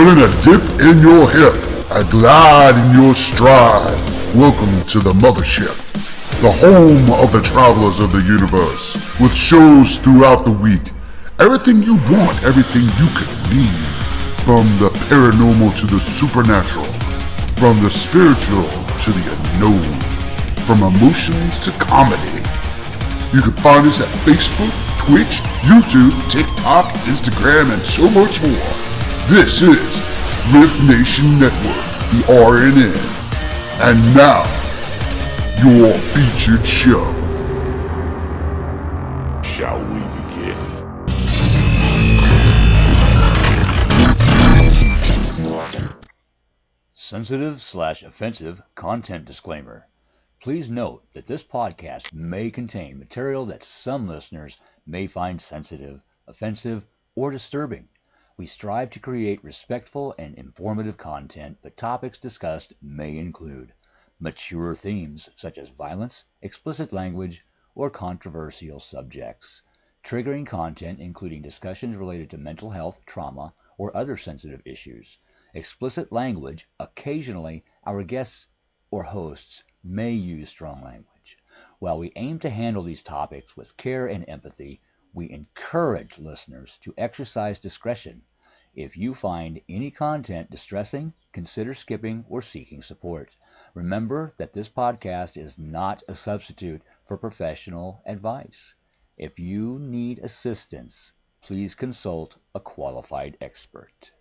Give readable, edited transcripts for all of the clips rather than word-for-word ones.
Feeling a dip in your hip, a glide in your stride. Welcome to the mothership, the home of the travelers of the universe, with shows throughout the week. Everything you want, everything you could need. From the paranormal to the supernatural, from the spiritual to the unknown, from emotions to comedy. You can find us at Facebook, Twitch, YouTube, TikTok, Instagram, and so much more. This is Rift Nation Network, the RNN. And now, your featured show. Shall we begin? Sensitive/offensive content disclaimer. Please note that this podcast may contain material that some listeners may find sensitive, offensive, or disturbing. We strive to create respectful and informative content, but topics discussed may include mature themes such as violence, explicit language, or controversial subjects, triggering content including discussions related to mental health, trauma, or other sensitive issues, explicit language. Occasionally, our guests or hosts may use strong language. While we aim to handle these topics with care and empathy, we encourage listeners to exercise discretion. If you find any content distressing, consider skipping or seeking support. Remember that this podcast is not a substitute for professional advice. If you need assistance, please consult a qualified expert.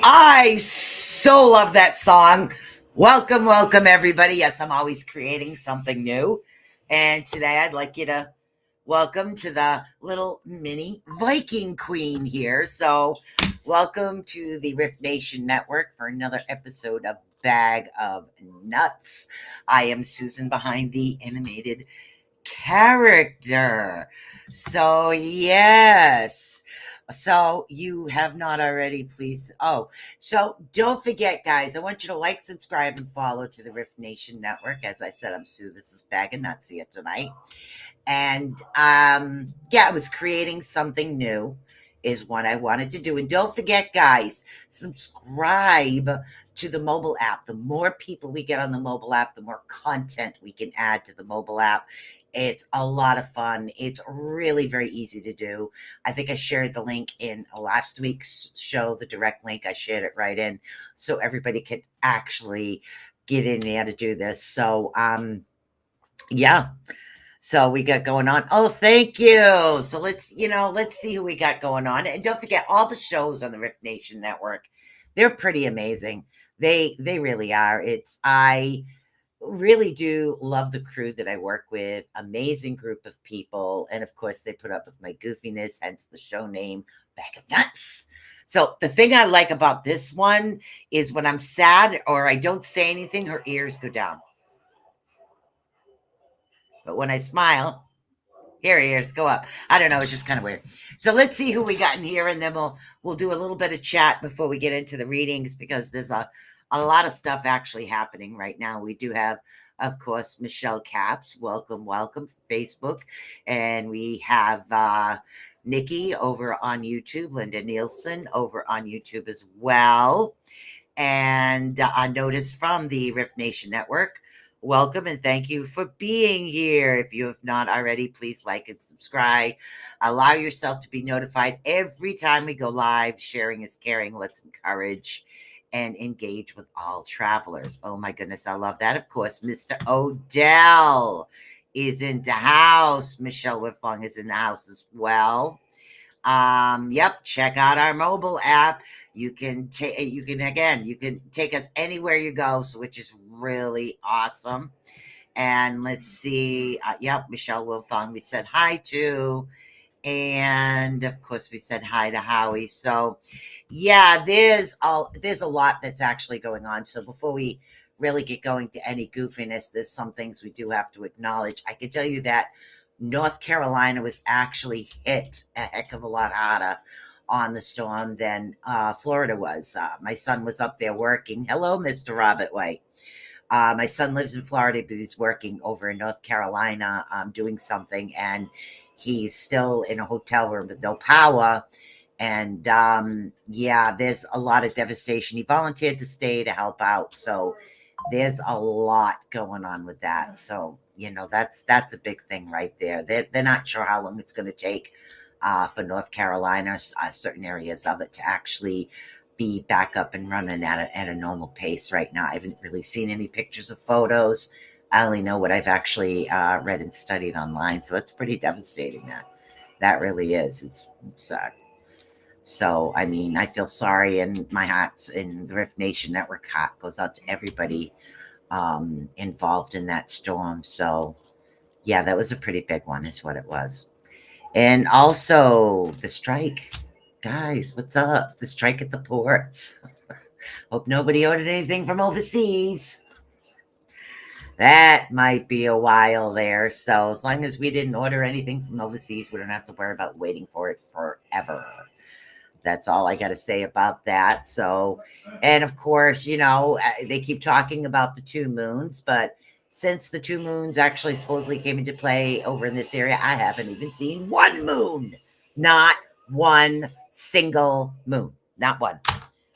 I so love that song. Welcome everybody. Yes, I'm always creating something new. And today I'd like you to welcome to the little mini Viking Queen here. So welcome to the Rift Nation Network for another episode of Bag of Nuts. I am Susan behind the animated character. So yes. So you have not already, please. So don't forget, guys, I want you to like, subscribe, and follow to the Rift Nation Network. As I said, I'm Sue. This is Bag of Nuts here tonight. And I was creating something new is what I wanted to do. And don't forget, guys, subscribe to the mobile app. The more people we get on the mobile app, the more content we can add to the mobile app. It's a lot of fun. It's really very easy to do. I think I shared the link in last week's show, the direct link. I shared it right in so everybody could actually get in there to do this. So, So we got going on. Oh, thank you. So let's see who we got going on. And don't forget all the shows on the Rift Nation Network. They're pretty amazing. They really are. I really do love the crew that I work with. Amazing group of people. And of course, they put up with my goofiness, hence the show name, Bag of Nuts. So the thing I like about this one is when I'm sad or I don't say anything, her ears go down. But when I smile, her ears go up. I don't know. It's just kind of weird. So let's see who we got in here. And then we'll do a little bit of chat before we get into the readings, because there's a lot of stuff actually happening right now. We do have, of course, Michelle Capps. Welcome, Facebook. And we have Nikki over on YouTube, Linda Nielsen over on YouTube as well. And a notice from the Rift Nation Network. welcome and thank you for being here. If you have not already, please like and subscribe. Allow yourself to be notified every time we go live. Sharing is caring. Let's encourage and engage with all travelers. Oh my goodness, I love that. Of course, Mr. Odell is in the house. Michelle Whitfong is in the house as well. Yep, check out our mobile app. You can take us anywhere you go, so which is really awesome. And let's see, yep, Michelle Wilfong we said hi to, and of course we said hi to Howie. So yeah, there's a lot that's actually going on. So before we really get going to any goofiness, there's some things we do have to acknowledge. I can tell you that North Carolina was actually hit a heck of a lot harder on the storm than Florida was. My son was up there working. Hello, Mr. Robert White. My son lives in Florida, but he's working over in North Carolina, doing something, and he's still in a hotel room with no power. And yeah, there's a lot of devastation. He volunteered to stay to help out, so there's a lot going on with that. So that's a big thing right there. They're not sure how long it's going to take for North Carolina, certain areas of it, to actually be back up and running at a normal pace right now. I haven't really seen any pictures or photos. I only know what I've actually read and studied online. So that's pretty devastating. That really is. It's so, I mean, I feel sorry, and my heart's in the Rift Nation Network hat goes out to everybody involved in that storm. So yeah, that was a pretty big one is what it was. And also the strike. Guys, what's up? The strike at the ports. Hope nobody ordered anything from overseas. That might be a while there. So as long as we didn't order anything from overseas, we don't have to worry about waiting for it forever. That's all I got to say about that. So, and of course, they keep talking about the two moons, but since the two moons actually supposedly came into play over in this area, I haven't even seen one moon. Not one single moon. Not one.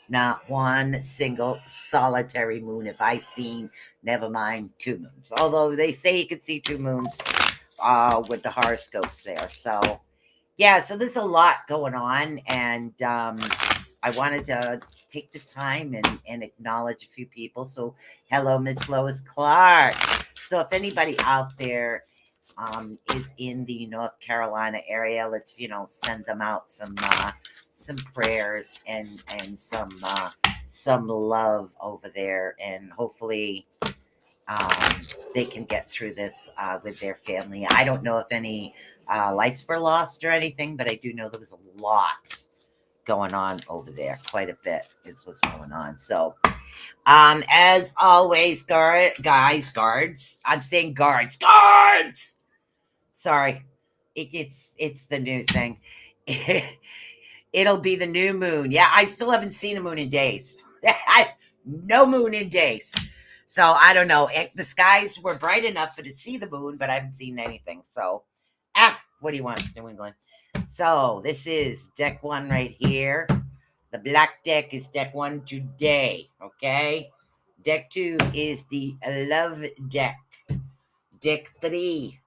Not one single solitary moon have I seen. Never mind two moons. Although they say you can see two moons with the horoscopes there. So yeah, so there's a lot going on, and I wanted to take the time and acknowledge a few people. So hello, Miss Lois Clark. So if anybody out there is in the North Carolina area, let's send them out some prayers and some love over there, and hopefully they can get through this with their family. I don't know if any lights were lost or anything, but I do know there was a lot going on over there. Quite a bit is what's going on. So as always, guards. I'm saying guards. Sorry, it's the new thing. It'll be the new moon. Yeah, I still haven't seen a moon in days. No moon in days. So I don't know. The skies were bright enough for to see the moon, but I haven't seen anything. So, what do you want, New England? So this is deck one right here. The black deck is deck one today. Okay. Deck two is the love deck. Deck three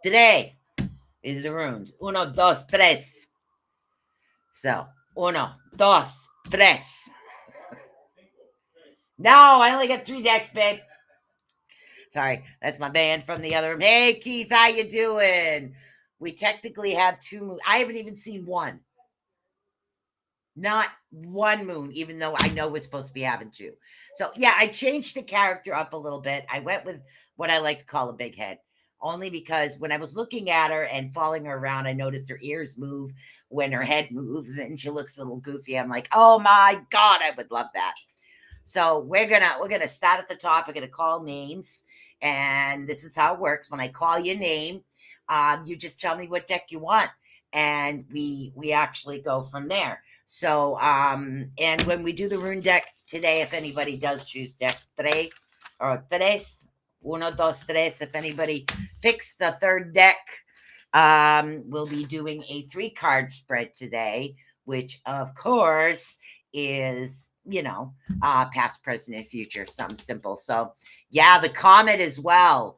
today is the runes. Uno, dos, tres. So, uno, dos, tres. No, I only got three decks, babe. Sorry, that's my band from the other room. Hey, Keith, how you doing? We technically have two moons. I haven't even seen one. Not one moon, even though I know we're supposed to be having two. So, yeah, I changed the character up a little bit. I went with what I like to call a big head, only because when I was looking at her and following her around, I noticed her ears move when her head moves, and she looks a little goofy. I'm like, oh my God, I would love that. So we're gonna start at the top. We're gonna call names, and this is how it works. When I call your name, you just tell me what deck you want, and we actually go from there. So and when we do the rune deck today, if anybody does choose deck tres or tres, uno, dos, tres, if anybody picks the third deck, we'll be doing a 3-card spread today, which of course is, past, present, and future, something simple. So, yeah, the comet as well.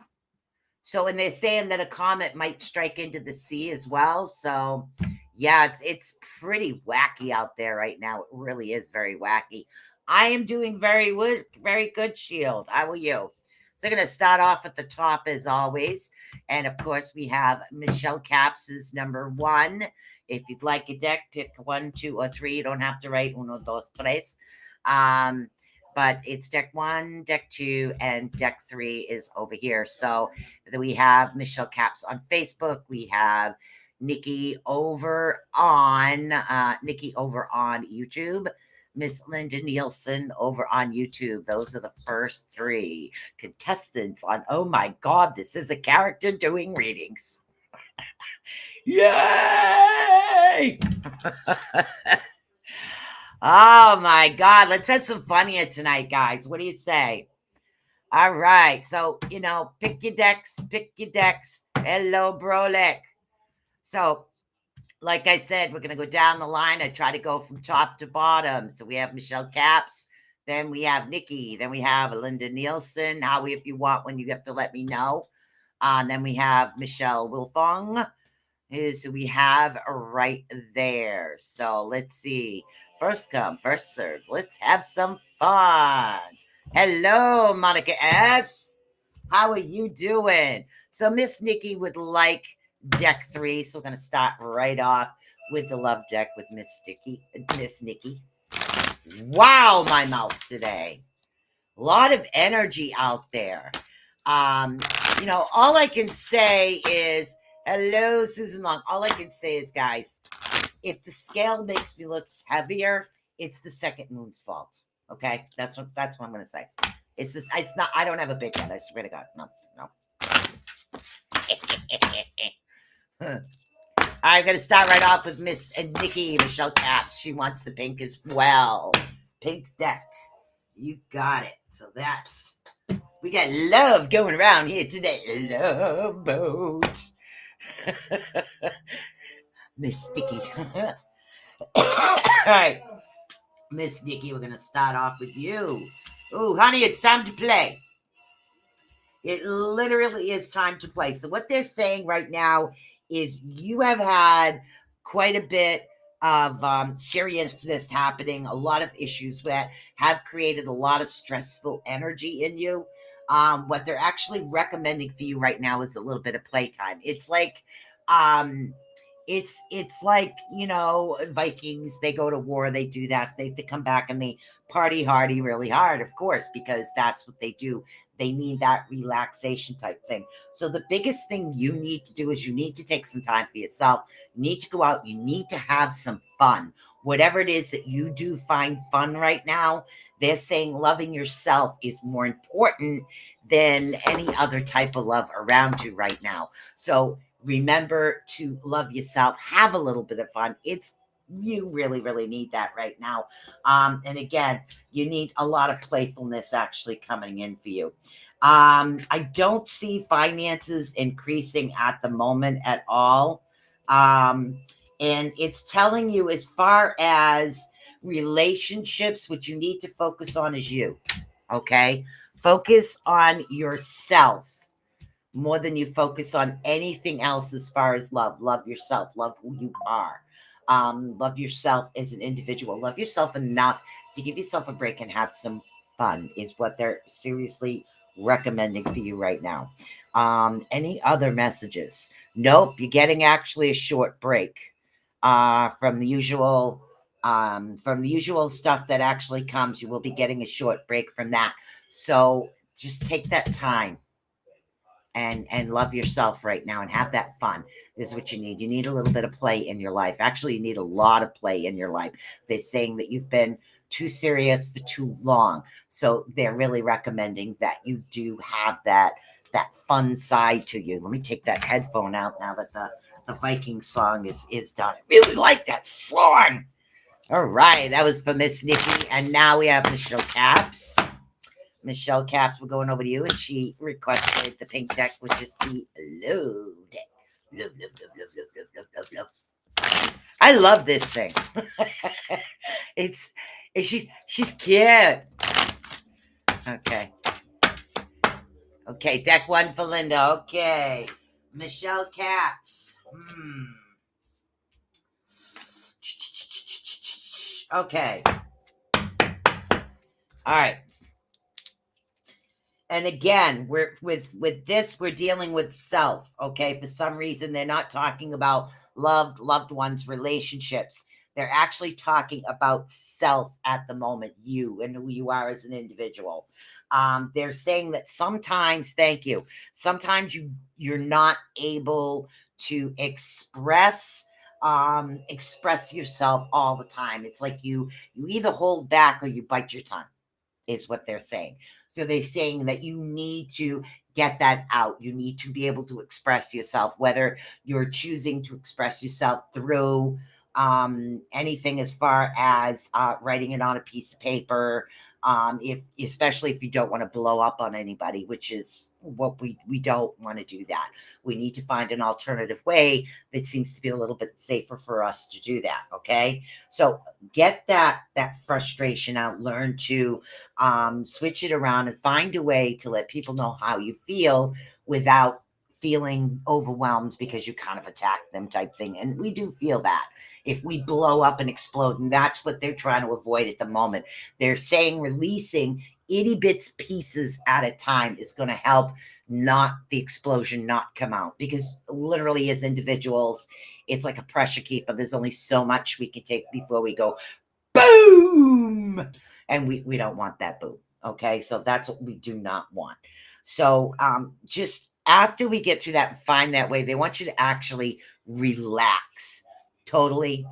So, and they're saying that a comet might strike into the sea as well. So, yeah, it's pretty wacky out there right now. It really is very wacky. I am doing very good, Shield. How are you? So, I'm going to start off at the top as always. And of course, we have Michelle Caps's number one. If you'd like a deck, pick 1, 2, or 3. You don't have to write uno, dos, tres. But it's deck 1, deck 2, and deck 3 is over here. So we have Michelle Caps on Facebook. We have Nikki over on YouTube. Miss Linda Nielsen over on YouTube. Those are the first 3 contestants on. Oh my God, this is a character doing readings. Yay! Oh my God, let's have some fun here tonight, guys. What do you say? All right, so pick your decks. Hello, Brolic. So, like I said, we're gonna go down the line. I try to go from top to bottom. So we have Michelle Caps, then we have Nikki, then we have Linda Nielsen. Howie, if you want one, you have to let me know. And then we have Michelle Wilfong, is who we have right there. So let's see. First come, first serves. Let's have some fun. Hello, Monica S. How are you doing? So Miss Nikki would like deck 3. So we're going to start right off with the love deck with Miss Nikki. Wow, my mouth today. A lot of energy out there. All I can say is, hello, Susan Long. All I can say is, guys, if the scale makes me look heavier, it's the second moon's fault. Okay, that's what I'm going to say. It's not. I don't have a big head. I swear to God, no. I'm going to start right off with Miss Nikki Michelle Caps. She wants the pink as well. Pink deck. You got it. So we got love going around here today. Love boat. Miss Nikki. All right. Miss Nikki, we're going to start off with you. Oh, honey, it's time to play. It literally is time to play. So what they're saying right now is you have had quite a bit of seriousness happening, a lot of issues that have created a lot of stressful energy in you. What they're actually recommending for you right now is a little bit of playtime. It's like it's like, Vikings, they go to war, they do that, they come back and they party hardy really hard, of course, because that's what they do. They need that relaxation type thing. So the biggest thing you need to do is you need to take some time for yourself. You need to go out. You need to have some fun. Whatever it is that you do find fun right now, they're saying loving yourself is more important than any other type of love around you right now. So remember to love yourself. Have a little bit of fun. You really, really need that right now. And again, you need a lot of playfulness actually coming in for you. I don't see finances increasing at the moment at all. And it's telling you, as far as relationships, what you need to focus on is you. Okay? Focus on yourself more than you focus on anything else as far as love. Love yourself. Love who you are. Love yourself as an individual. Love yourself enough to give yourself a break and have some fun is what they're seriously recommending for you right now. Any other messages? Nope. You're getting actually a short break from the usual stuff that actually comes. You will be getting a short break from that. So just take that time and love yourself right now and have that fun. This is what you need. You need a little bit of play in your life. Actually, you need a lot of play in your life. They're saying that you've been too serious for too long. So they're really recommending that you do have that fun side to you. Let me take that headphone out now that the Viking song is done. I really like that song. All right. That was for Miss Nikki. And now we have Michelle Caps. Michelle Caps, we're going over to you, and she requested the pink deck, which is the love deck. Love. I love this thing. She's cute. Okay. Okay, deck 1 for Linda. Okay. Michelle Caps. Okay. All right. And again, we're with this, we're dealing with self. Okay. For some reason, they're not talking about loved ones, relationships. They're actually talking about self at the moment, you and who you are as an individual. They're saying that sometimes, thank you, sometimes you're not able to express yourself all the time. It's like you either hold back or you bite your tongue, is what they're saying. So they're saying that you need to get that out. You need to be able to express yourself, whether you're choosing to express yourself through anything as far as writing it on a piece of paper, especially if you don't want to blow up on anybody, which is what we don't want to do that. We need to find an alternative way that seems to be a little bit safer for us to do that. Okay, so get that frustration out. Learn to switch it around and find a way to let people know how you feel without feeling overwhelmed because you kind of attacked them type thing. And we do feel that if we blow up and explode, and that's what they're trying to avoid at the moment. They're saying releasing itty bits pieces at a time is going to help not the explosion not come out, because literally as individuals, it's like a pressure keeper. There's only so much we can take before we go boom, and we don't want that boom. Okay, so that's what we do not want. So just after we get through that and find that way, they want you to actually relax. Totally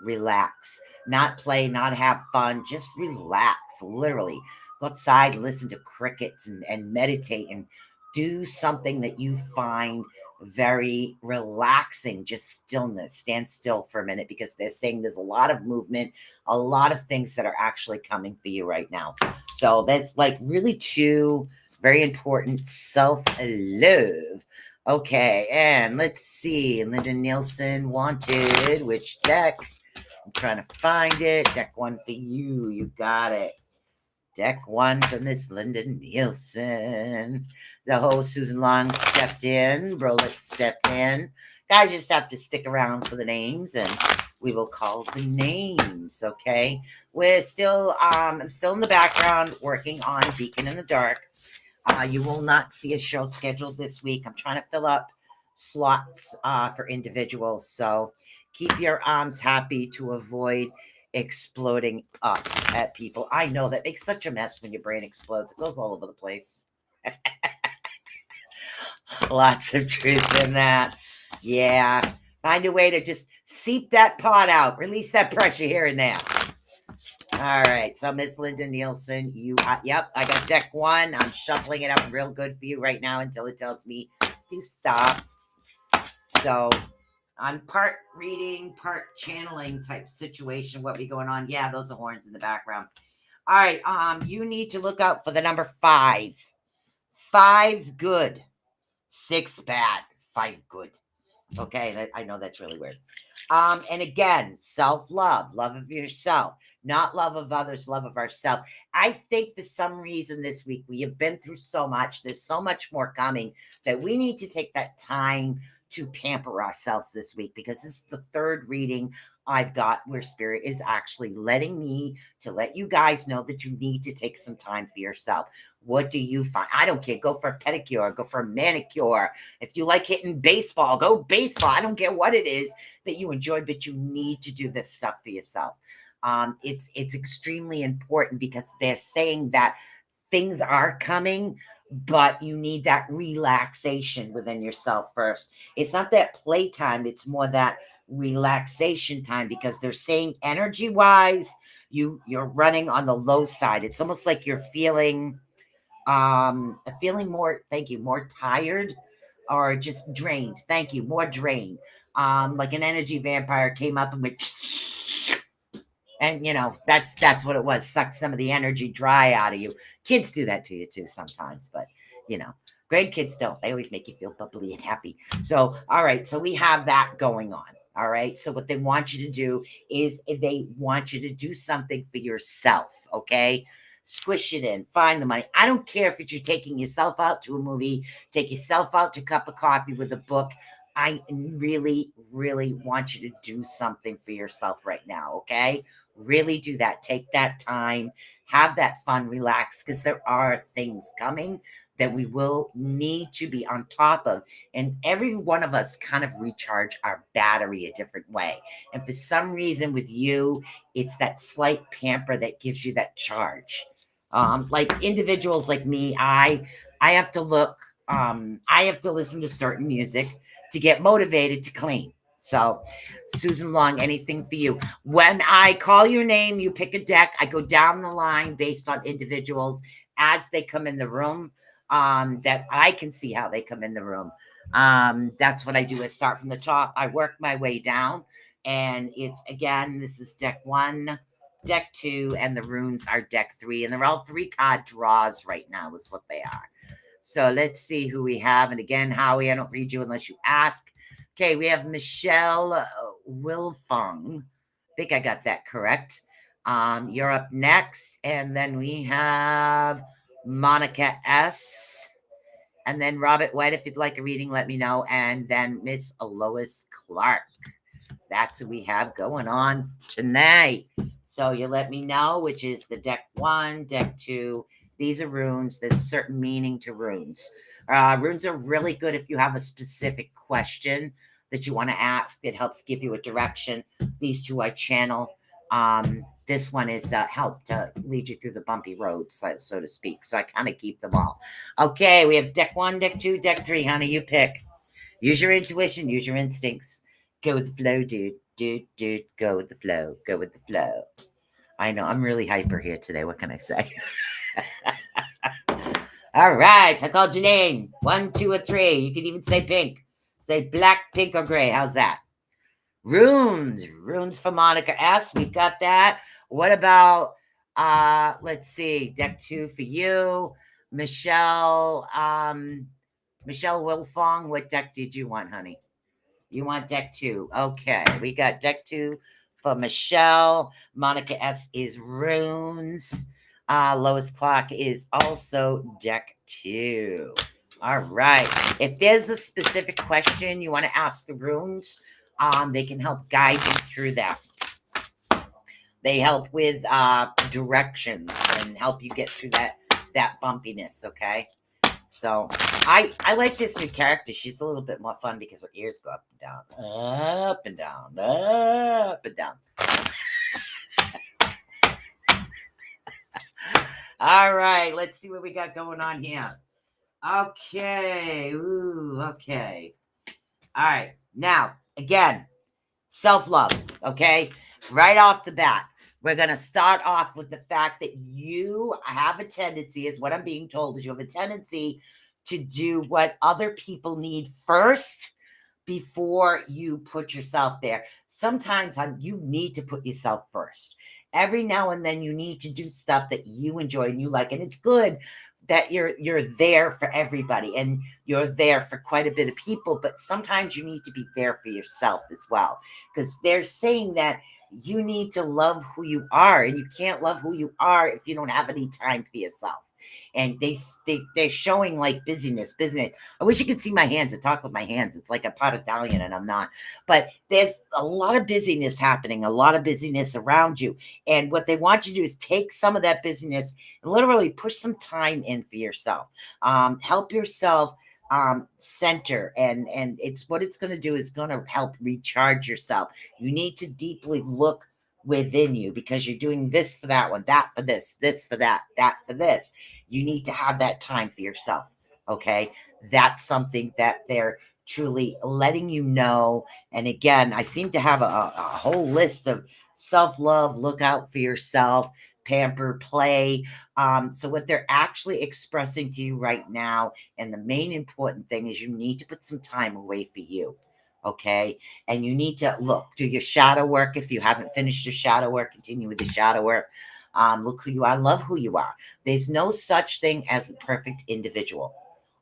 relax. Not play, not have fun, just relax. Literally go outside, listen to crickets, and meditate, and do something that you find very relaxing. Just stillness. Stand still for a minute, because they're saying there's a lot of movement, a lot of things that are actually coming for you right now. So that's like really two very important self-love. Okay, and let's see. Linda Nielsen wanted which deck? I'm trying to find it. Deck 1 for you. You got it. Deck 1 for Miss Linda Nielsen. The host Susan Long stepped in. Brolette stepped in. Guys, just have to stick around for the names, and we will call the names. Okay. We're still I'm still in the background working on Beacon in the Dark. You will not see a show scheduled this week. I'm trying to fill up slots for individuals. So keep your arms happy to avoid exploding up at people. I know that makes such a mess when your brain explodes. It goes all over the place. Lots of truth in that. Yeah. Find a way to just seep that pot out. Release that pressure here and there. All right, so Miss Linda Nielsen, yep, I got deck 1. I'm shuffling it up real good for you right now until it tells me to stop. So I'm part reading, part channeling type situation. What be going on? Yeah, those are horns in the background. All right, you need to look out for the number 5. 5's good. 6 bad. 5 good. Okay, I know that's really weird. And again, self-love, love of yourself, not love of others, love of ourselves. I think for some reason this week, we have been through so much. There's so much more coming that we need to take that time to pamper ourselves this week, because this is the 3rd reading I've got where Spirit is actually letting me to let you guys know that you need to take some time for yourself. What do you find? I don't care. Go for a pedicure, go for a manicure. If you like hitting baseball, go baseball. I don't care what it is that you enjoy, but you need to do this stuff for yourself. It's extremely important, because they're saying that things are coming, but you need that relaxation within yourself first. It's not that playtime, it's more that relaxation time, because they're saying energy wise, you're running on the low side. It's almost like you're feeling more, thank you, more tired, or just drained. Thank you, more drained. Like an energy vampire came up and went, and that's what it was. Sucked some of the energy dry out of you. Kids do that to you too sometimes, but great kids don't. They always make you feel bubbly and happy. So all right, so we have that going on. All right. So what they want you to do is they want you to do something for yourself. Okay. Squish it in, find the money. I don't care if you're taking yourself out to a movie, take yourself out to a cup of coffee with a book. I really, really want you to do something for yourself right now. Okay. Really do that. Take that time, have that fun, relax, because there are things coming that we will need to be on top of. And every one of us kind of recharge our battery a different way. And for some reason with you, it's that slight pamper that gives you that charge. Like individuals like me, I have to look, I have to listen to certain music to get motivated to clean. So Susan Long, anything for you. When I call your name, you pick a deck. I go down the line based on individuals as they come in the room, that I can see how they come in the room. That's what I do is start from the top. I work my way down, and it's, again, this is deck 1, deck 2, and the runes are deck 3, and they're all 3-card draws right now is what they are. So let's see who we have. And again, Howie, I don't read you unless you ask. Okay, we have Michelle Wilfong. I think I got that correct. You're up next. And then we have Monica S. And then Robert White, if you'd like a reading, let me know. And then Miss Lois Clark. That's what we have going on tonight. So you let me know, which is the deck 1, deck 2. These are runes. There's a certain meaning to runes. Runes are really good if you have a specific question that you want to ask. It helps give you a direction. These two I channel. This one is help to lead you through the bumpy roads, so to speak. So I kind of keep them all. Okay, we have deck 1, deck 2, deck 3. Honey, you pick. Use your intuition. Use your instincts. Go with the flow, dude. Dude, go with the flow. Go with the flow. I know, I'm really hyper here today. What can I say? All right, I called your name. 1, 2, or 3. You can even say pink. Say black, pink, or gray. How's that? Runes for Monica S. We got that. What about let's see, deck 2 for you, Michelle. Michelle Wilfong. What deck did you want, honey? You want deck 2. Okay, we got deck 2 for Michelle. Monica S is runes. Lois Clark is also deck 2. All right. If there's a specific question you want to ask the runes, they can help guide you through that. They help with directions and help you get through that bumpiness. Okay. So I like this new character. She's a little bit more fun because her ears go up and down, up and down, up and down. All right, let's see what we got going on here. Okay. Ooh, okay. All right. Now, again, self-love, okay? Right off the bat, we're going to start off with the fact that you have a tendency, is what I'm being told, is you have a tendency to do what other people need first before you put yourself there. Sometimes you need to put yourself first. Every now and then you need to do stuff that you enjoy and you like. And it's good that you're there for everybody and you're there for quite a bit of people, but sometimes you need to be there for yourself as well, because they're saying that you need to love who you are, and you can't love who you are if you don't have any time for yourself. And they're showing like busyness. I wish you could see my hands. I talk with my hands. It's like I'm part Italian and I'm not. But there's a lot of busyness happening, a lot of busyness around you. And what they want you to do is take some of that busyness and literally push some time in for yourself. Help yourself center, and it's what it's going to do is going to help recharge yourself. You need to deeply look within you, because you're doing this for that one, that for this for that for this. You need to have that time for yourself. Okay. That's something that they're truly letting you know. And again, I seem to have a whole list of self-love, look out for yourself, pamper, play. So what they're actually expressing to you right now, and the main important thing, is you need to put some time away for you. Okay. And you need to do your shadow work. If you haven't finished your shadow work, continue with the shadow work. Look who you are, love who you are. There's no such thing as a perfect individual.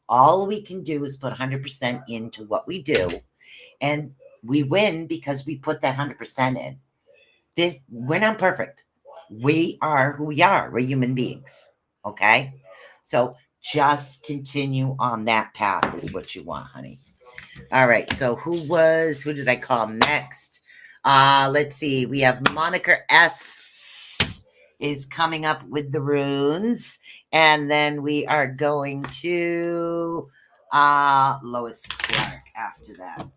All we can do is put 100% into what we do. And We win because we put that 100% in. We're not perfect. We are who we are. We're human beings. Okay? So just continue on that path is what you want, honey. All right. So who did I call next? Let's see. We have Monica S is coming up with the runes. And then we are going to Lois Clark after that.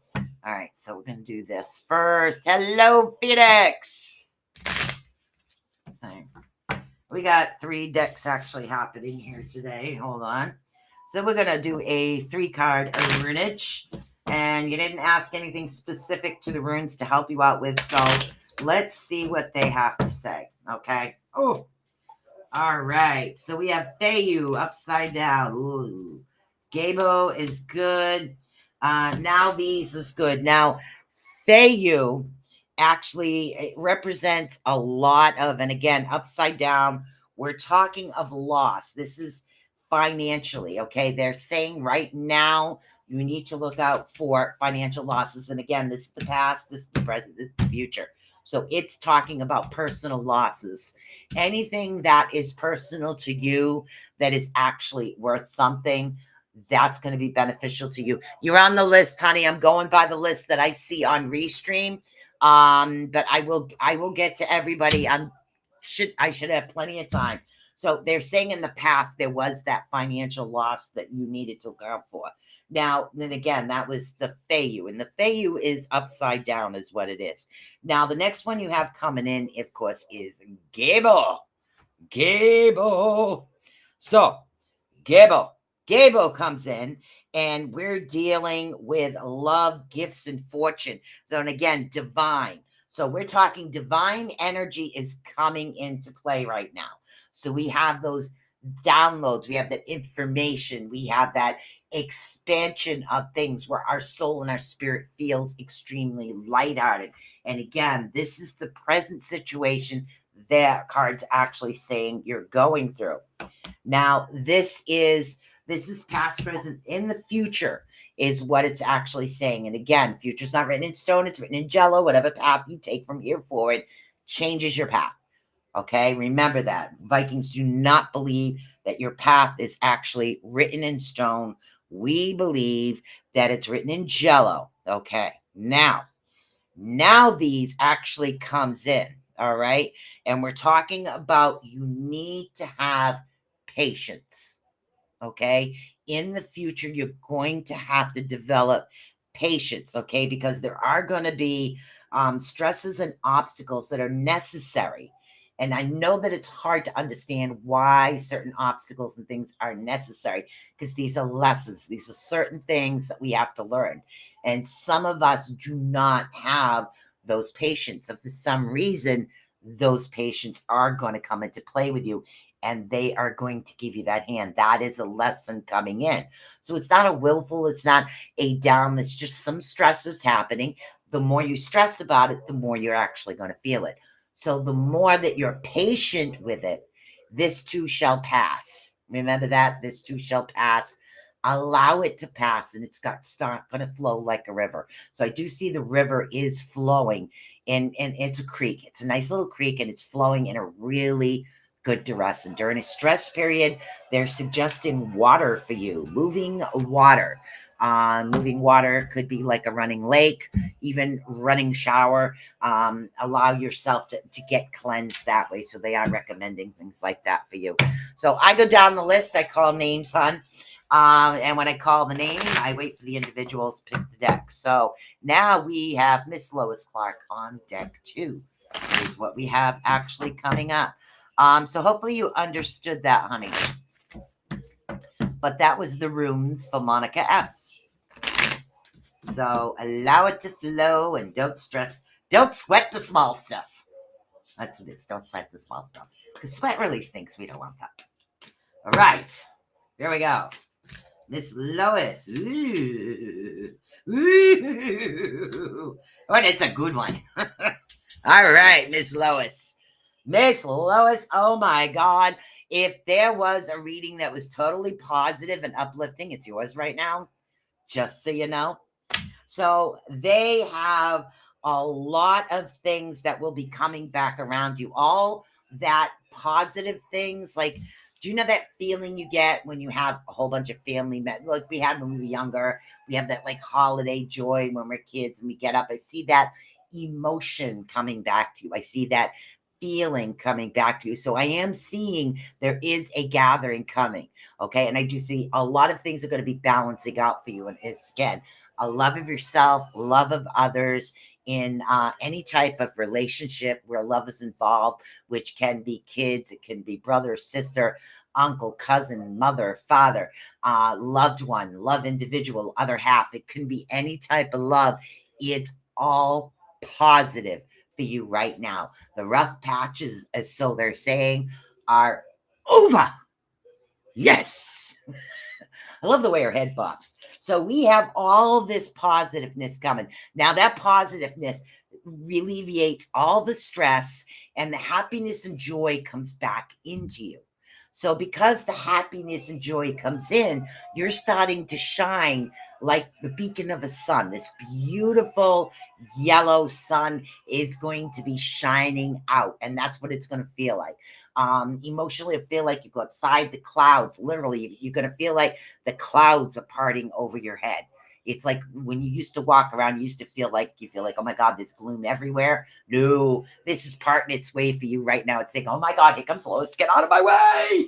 All right, so we're going to do this first. Hello, Phoenix. Okay. We got 3 decks actually happening here today. Hold on. So we're going to do a 3-card runage. And you didn't ask anything specific to the runes to help you out with. So let's see what they have to say. Okay. Oh, all right. So we have Feiyu upside down. Ooh. Gabo is good. Now these is good. Now, Feiyu actually represents a lot of, and again, upside down, we're talking of loss. This is financially, okay? They're saying right now, you need to look out for financial losses. And again, this is the past, this is the present, this is the future. So it's talking about personal losses. Anything that is personal to you that is actually worth something, that's going to be beneficial to you. You're on the list, honey. I'm going by the list that I see on Restream. But I will get to everybody. I should have plenty of time. So they're saying in the past there was that financial loss that you needed to look out for. Now, then again, that was the Feiyu, and the Feiyu is upside down is what it is. Now, the next one you have coming in, of course, is Gable. So, Gabo comes in, and we're dealing with love, gifts, and fortune. So, and again, divine. So we're talking divine energy is coming into play right now. So we have those downloads. We have that information. We have that expansion of things where our soul and our spirit feels extremely lighthearted. And again, this is the present situation that card's actually saying you're going through. Now, this is past, present, in the future is what it's actually saying. And again, future's not written in stone, it's written in jello. Whatever path you take from here forward changes your path. Okay, remember that. Vikings do not believe that your path is actually written in stone. We believe that it's written in jello. Okay, now these actually comes in. All right, and we're talking about you need to have patience. Okay, in the future, you're going to have to develop patience. Okay, because there are going to be stresses and obstacles that are necessary. And I know that it's hard to understand why certain obstacles and things are necessary, because these are lessons. These are certain things that we have to learn. And some of us do not have those patience. And for some reason, those patients are going to come into play with you, and they are going to give you that hand. That is a lesson coming in. So it's not a willful, it's not a down, it's just some stressors happening. The more you stress about it, the more you're actually going to feel it. So the more that you're patient with it, this too shall pass. Remember that? This too shall pass. Allow it to pass, and it's start going to flow like a river. So I do see the river is flowing, and it's a creek. It's a nice little creek, and it's flowing in a really good direction. During a stress period, they're suggesting water for you, moving water. Moving water could be like a running lake, even running shower. Allow yourself to get cleansed that way. So they are recommending things like that for you. So I go down the list. I call names, hon. And when I call the name, I wait for the individuals to pick the deck. So now we have Miss Lois Clark on deck 2. Is what we have actually coming up. So hopefully you understood that, honey. But that was the runes for Monica S. So allow it to flow and don't stress. Don't sweat the small stuff. That's what it is. Don't sweat the small stuff. Because sweat really stinks. We don't want that. All right. Here we go. Miss Lois. Ooh. Ooh. Oh, that's a good one. All right, Miss Lois. Miss Lois, oh my God. If there was a reading that was totally positive and uplifting, it's yours right now. Just so you know. So they have a lot of things that will be coming back around you. All that positive things, like, do you know that feeling you get when you have a whole bunch of family like we had when we were younger? We have that like holiday joy when we're kids and we get up. I see that emotion coming back to you. I see that feeling coming back to you. So I am seeing there is a gathering coming. Okay. And I do see a lot of things are going to be balancing out for you. And it's, again, a love of yourself, love of others in any type of relationship where love is involved, which can be kids, it can be brother, sister, uncle, cousin, mother, father, loved one, love individual, other half. It can be any type of love. It's all positive for you right now. The rough patches, as so they're saying, are over. Yes. I love the way her head bops. So we have all this positiveness coming. Now that positiveness alleviates all the stress and the happiness and joy comes back into you. So because the happiness and joy comes in, you're starting to shine like the beacon of a sun. This beautiful yellow sun is going to be shining out. And that's what it's going to feel like. Emotionally, I feel like you go outside the clouds. Literally, you're going to feel like the clouds are parting over your head. It's like when you used to walk around, you used to feel like, oh my God, there's gloom everywhere. No, this is parting its way for you right now. It's saying, oh my God, here comes Lois, get out of my way.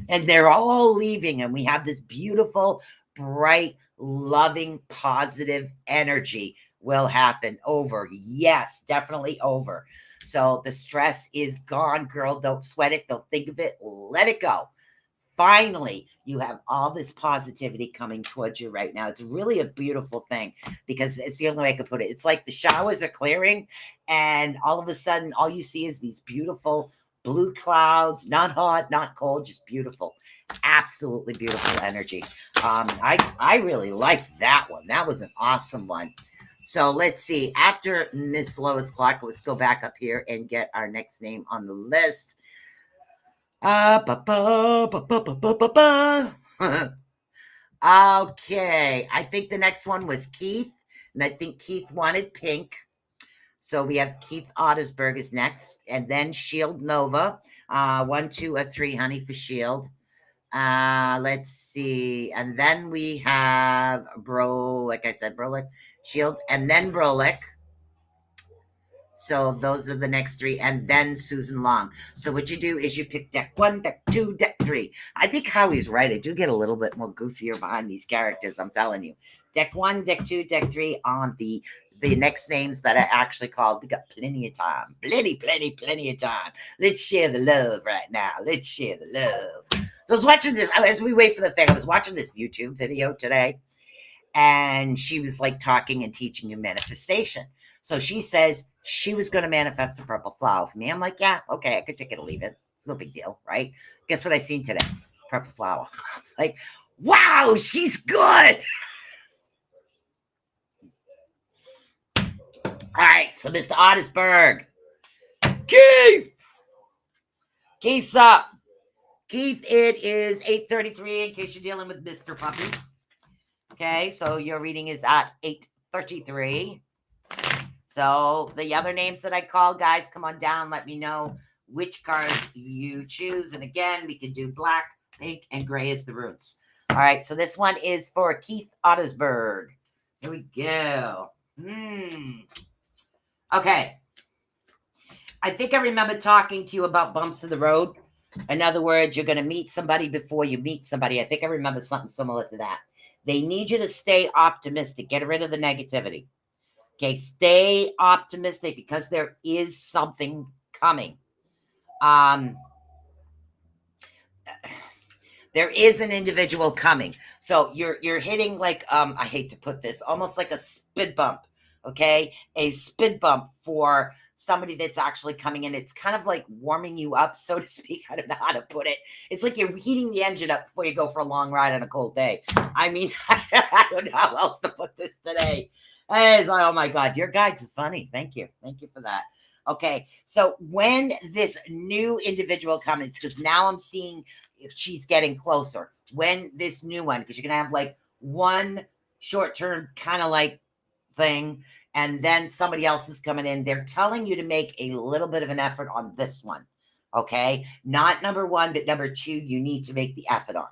And they're all leaving. And we have this beautiful, bright, loving, positive energy will happen. Over. Yes, definitely over. So the stress is gone, girl. Don't sweat it. Don't think of it. Let it go. Finally, you have all this positivity coming towards you right now. It's really a beautiful thing because it's the only way I could put it. It's like the showers are clearing and all of a sudden, all you see is these beautiful blue clouds, not hot, not cold, just beautiful. Absolutely beautiful energy. I really liked that one. That was an awesome one. So let's see. After Miss Lois Clark, let's go back up here and get our next name on the list. Okay, I think the next one was Keith, and I think Keith wanted pink. So we have Keith Ottersberg is next, and then Shield Nova. 1, 2, or 3, honey, for Shield. Let's see, and then we have like I said, Brolick, Shield, and then Brolick. So those are the next 3, and then Susan Long. So what you do is you pick deck 1, deck 2, deck 3. I think Howie's right. I do get a little bit more goofier behind these characters, I'm telling you. Deck 1, deck 2, deck 3 on the next names that I actually called. We got plenty of time. Plenty of time. Let's share the love right now. Let's share the love. So I was watching this, as we wait for the thing, I was watching this YouTube video today, and she was like talking and teaching you manifestation. So she says she was going to manifest a purple flower for me. I'm like, yeah, okay, I could take it or leave it. It's no big deal, right? Guess what I seen today? Purple flower. I was like, wow, she's good. All right, so Mr. Ottersberg. Keith! Keith's up. Keith, it is 8:33 in case you're dealing with Mr. Puppy. Okay, so your reading is at 8:33. So the other names that I call, guys, come on down. Let me know which card you choose. And again, we can do black, pink, and gray as the roots. All right, so this one is for Keith Ottersberg. Here we go. Okay. I think I remember talking to you about bumps in the road. In other words, you're going to meet somebody before you meet somebody. I think I remember something similar to that. They need you to stay optimistic. Get rid of the negativity. Okay, stay optimistic because there is something coming. There is an individual coming. So you're hitting like, I hate to put this, almost like a speed bump. Okay, a speed bump for somebody that's actually coming in. It's kind of like warming you up, so to speak. I don't know how to put it. It's like you're heating the engine up before you go for a long ride on a cold day. I mean, I don't know how else to put this today. It's like, oh my God, your guides are funny. Thank you. Thank you for that. Okay, so when this new individual comes, because now I'm seeing she's getting closer. When this new one, because you're going to have like one short-term kind of like thing, and then somebody else is coming in. They're telling you to make a little bit of an effort on this one. Okay. Not number one, but number two, you need to make the effort on.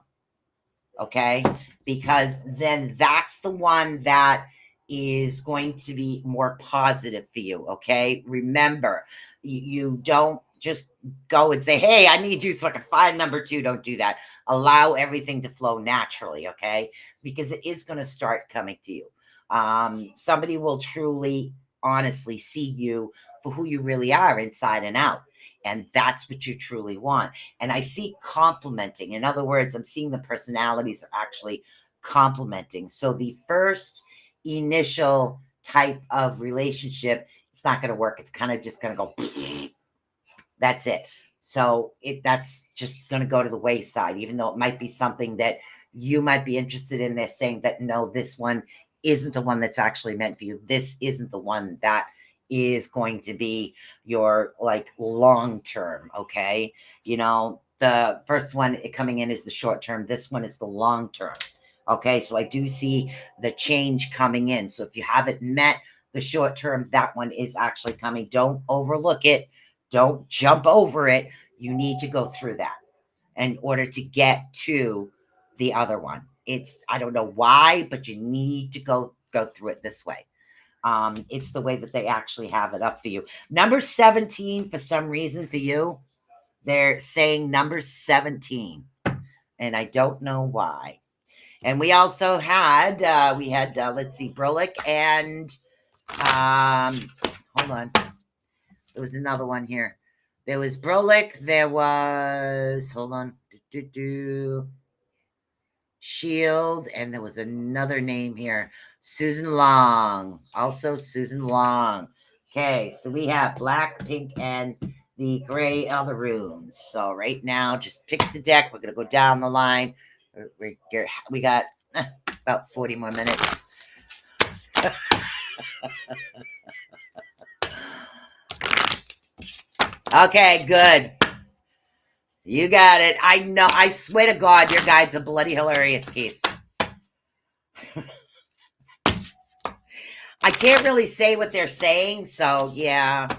Okay. Because then that's the one that is going to be more positive for you. Okay. Remember, you don't just go and say, hey, I need you so I can find number two. Don't do that. Allow everything to flow naturally. Okay. Because it is going to start coming to you. Somebody will truly, honestly see you for who you really are inside and out. And that's what you truly want. And I see complimenting. In other words, I'm seeing the personalities are actually complimenting. So the first initial type of relationship, it's not going to work. It's kind of just going to go, that's it. So that's just going to go to the wayside, even though it might be something that you might be interested in. They're saying that, no, this one isn't the one that's actually meant for you. This isn't the one that is going to be your like long term. Okay. The first one coming in is the short term. This one is the long term. Okay. So I do see the change coming in. So if you haven't met the short term, that one is actually coming. Don't overlook it. Don't jump over it. You need to go through that in order to get to the other one. I don't know why, but you need to go through it this way. It's the way that they actually have it up for you. Number 17, for some reason for you, they're saying number 17. And I don't know why. And we also had, let's see, Brolic and, hold on. There was another one here. There was Brolic. There was, hold on. Shield, and there was another name here, Susan Long. Also Susan Long. Okay, so we have black, pink, and the gray other rooms. So right now, just pick the deck. We're going to go down the line. We got about 40 more minutes. Okay, good. You got it. I know. I swear to God, your guides are bloody hilarious, Keith. I can't really say what they're saying, so yeah.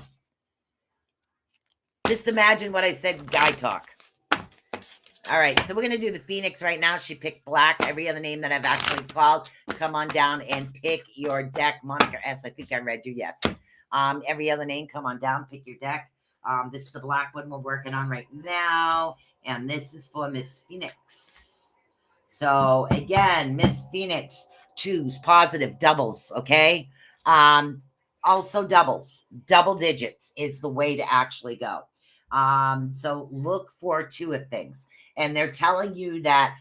Just imagine what I said, guy talk. All right, so we're going to do the Phoenix right now. She picked black. Every other name that I've actually called, come on down and pick your deck. Monica S., I think I read you, yes. Every other name, come on down, pick your deck. This is the black one we're working on right now, and this is for Miss Phoenix. So again, Miss Phoenix, twos, positive, doubles, okay? Also doubles, double digits is the way to actually go. So look for two of things. And they're telling you that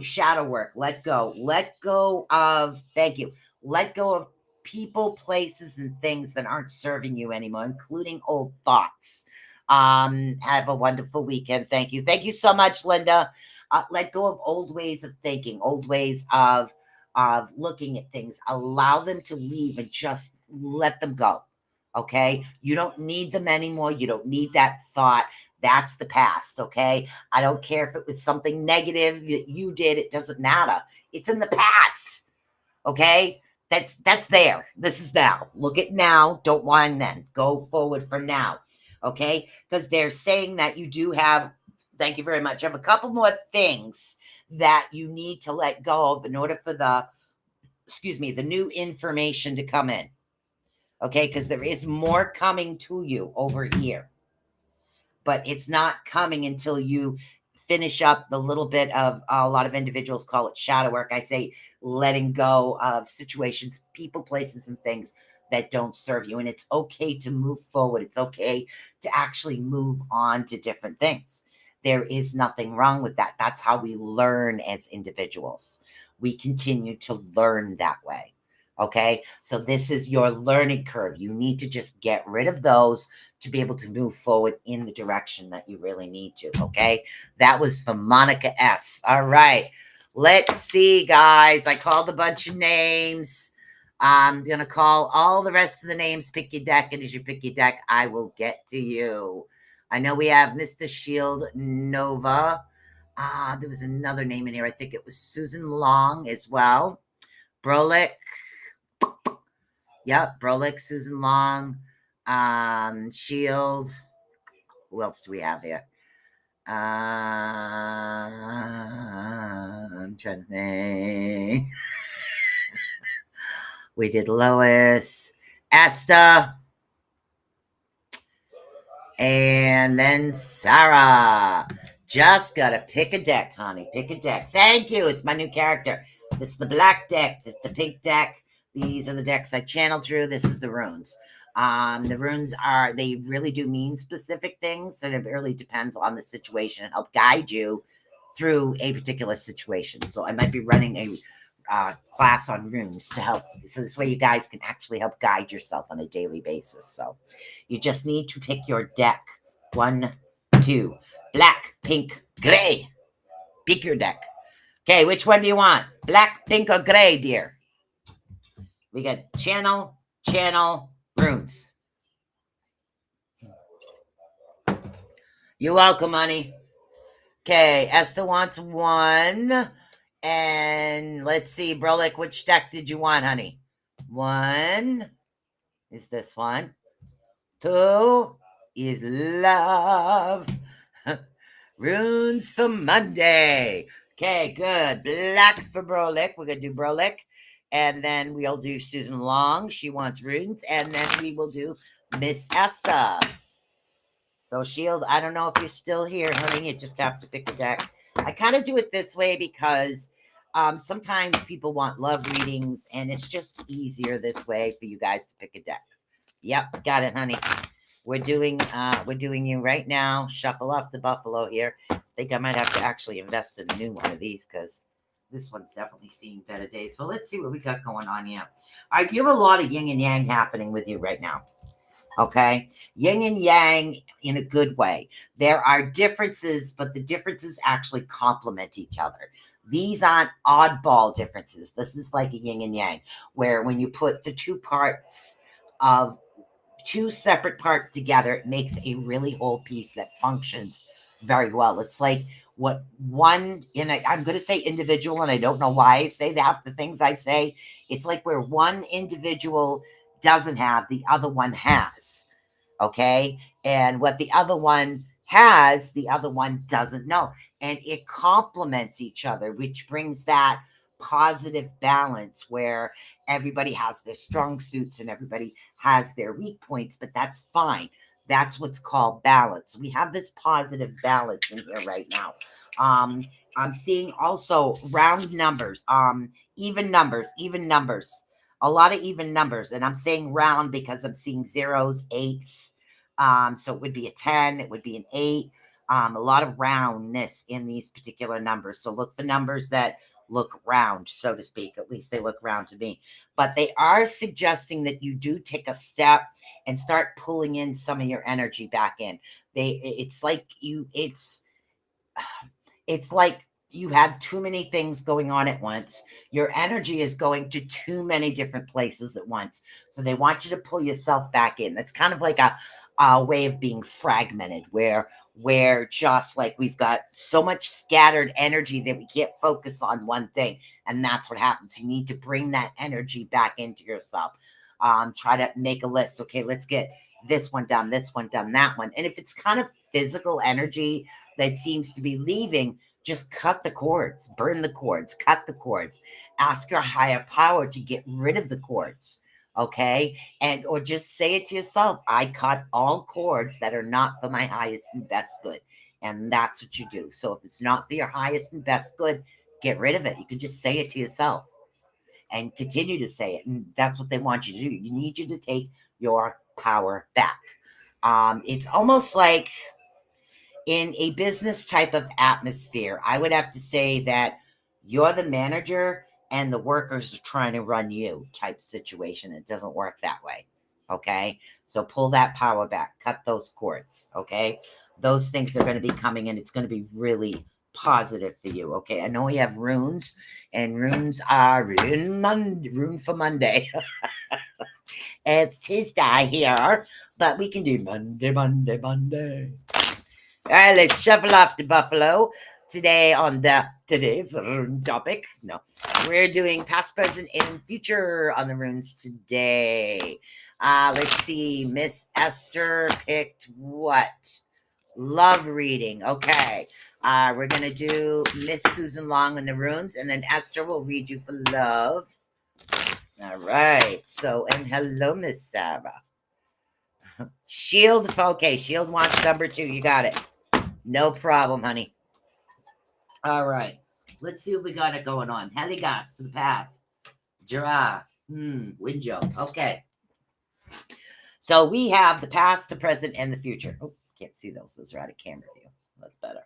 shadow work, let go of, thank you, let go of people, places, and things that aren't serving you anymore, including old thoughts. Have a wonderful weekend. Thank you. Thank you so much, Linda. Let go of old ways of thinking, old ways of looking at things. Allow them to leave and just let them go. Okay. You don't need them anymore. You don't need that thought. That's the past. Okay. I don't care if it was something negative that you did. It doesn't matter. It's in the past. Okay. That's there. This is now. Look at now. Don't whine then. Go forward for now. Okay. Because they're saying that you do have, thank you very much, I have a couple more things that you need to let go of in order for the new information to come in. Okay, because there is more coming to you over here. But it's not coming until you finish up the little bit of, a lot of individuals call it shadow work. I say letting go of situations, people, places, and things that don't serve you. And it's okay to move forward. It's okay to actually move on to different things. There is nothing wrong with that. That's how we learn as individuals. We continue to learn that way. Okay, so this is your learning curve. You need to just get rid of those to be able to move forward in the direction that you really need to. Okay, that was for Monica S. All right, let's see, guys. I called a bunch of names. I'm going to call all the rest of the names. Pick your deck, and as you pick your deck, I will get to you. I know we have Mr. Shield Nova. There was another name in here. I think it was Susan Long as well. Brolic. Yep, Brolick, Susan Long, Shield. Who else do we have here? I'm trying to think. We did Lois, Esther, and then Sarah. Just gotta pick a deck, honey. Pick a deck. Thank you. It's my new character. This is the black deck. This is the pink deck. These are the decks I channeled through. This is the runes. The runes they really do mean specific things, and it really depends on the situation and help guide you through a particular situation. So I might be running a class on runes to help. So this way you guys can actually help guide yourself on a daily basis. So you just need to pick your deck. 1, 2, black, pink, gray. Pick your deck. Okay, which one do you want? Black, pink, or gray, dear? We got channel, runes. You're welcome, honey. Okay, Esther wants 1. And let's see, Brolick, which deck did you want, honey? 1 is this one. 2 is love. Runes for Monday. Okay, good. Black for Brolick. We're going to do Brolick. And then we'll do Susan Long. She wants runes. And then we will do Miss Esther. So, Shield, I don't know if you're still here, honey. You just have to pick a deck. I kind of do it this way because sometimes people want love readings, and it's just easier this way for you guys to pick a deck. Yep, got it, honey. We're doing you right now. Shuffle off the buffalo here. I think I might have to actually invest in a new one of these because this one's definitely seen better days. So let's see what we got going on here. All right, you have a lot of yin and yang happening with you right now. Okay, yin and yang in a good way. There are differences, but the differences actually complement each other. These aren't oddball differences. This is like a yin and yang, where when you put the two separate parts together, it makes a really whole piece that functions very well. It's like what one, and I'm going to say individual, and I don't know why I say that. The things I say, it's like where one individual doesn't have, the other one has. Okay. And what the other one has, the other one doesn't know. And it complements each other, which brings that positive balance where everybody has their strong suits and everybody has their weak points, but that's fine. That's what's called balance. We have this positive balance in here right now. I'm seeing also round numbers, even numbers, a lot of even numbers. And I'm saying round because I'm seeing 0s, 8s. So it would be a 10, it would be an 8. A lot of roundness in these particular numbers. So look for numbers that look round, so to speak. At least they look round to me. But they are suggesting that you do take a step and start pulling in some of your energy back in. It's like you have too many things going on at once. Your energy is going to too many different places at once. So they want you to pull yourself back in. That's kind of like a way of being fragmented, where just like we've got so much scattered energy that we can't focus on one thing. And that's what happens. You need to bring that energy back into yourself. Try to make a list. Okay, let's get this one done, that one. And if it's kind of physical energy that seems to be leaving, just cut the cords, burn the cords, cut the cords. Ask your higher power to get rid of the cords. Okay. Or just say it to yourself. I cut all cords that are not for my highest and best good. And that's what you do. So if it's not for your highest and best good, get rid of it. You can just say it to yourself and continue to say it. And that's what they want you to do. You need you to take your power back. It's almost like in a business type of atmosphere, I would have to say that you're the manager and the workers are trying to run you type situation. It doesn't work that way. Okay. So pull that power back, cut those cords. Okay. Those things are going to be coming in. It's going to be really positive for you. Okay. I know we have runes, and runes are rune for Monday. It's Tuesday here, but we can do Monday. All right, let's shuffle off the buffalo. today on today's rune topic. No, we're doing past, present, and future on the runes today. Let's see. Miss Esther picked what? Love reading. Okay. We're gonna do Miss Susan Long on the runes, and then Esther will read you for love. All right. So, and hello, Miss Sarah. Shield. Okay, Shield wants number 2. You got it. No problem, honey. All right. Let's see what we got it going on. Heligas for the past. Jira. Winjo. Okay. So we have the past, the present, and the future. Oh, can't see those. Those are out of camera view. That's better.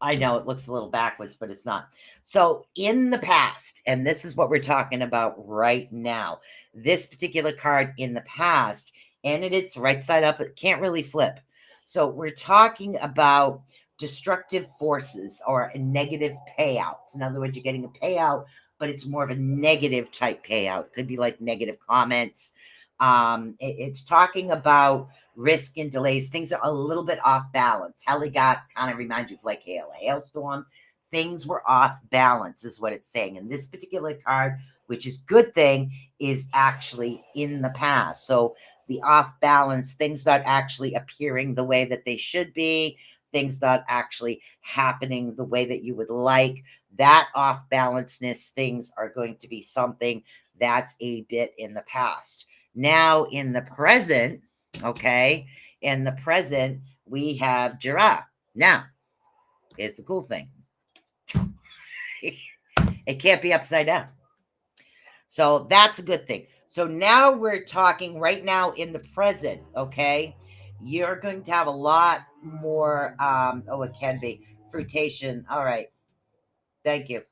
I know it looks a little backwards, but it's not. So in the past, and this is what we're talking about right now, this particular card in the past, and it's right side up, it can't really flip. So we're talking about destructive forces or negative payouts. In other words, you're getting a payout, but it's more of a negative type payout. It could be like negative comments. It's talking about risk and delays. Things are a little bit off balance. Heligas kind of reminds you of like hail, a hailstorm. Things were off balance is what it's saying. And this particular card, which is good thing, is actually in the past. So the off balance, things not actually appearing the way that they should be, things not actually happening the way that you would like. That off balanceness, things are going to be something that's a bit in the past. Now in the present, okay, in the present, we have Jira. Now, here's the cool thing. It can't be upside down. So that's a good thing. So now we're talking right now in the present, okay? You're going to have a lot more, it can be fruitation. All right. Thank you.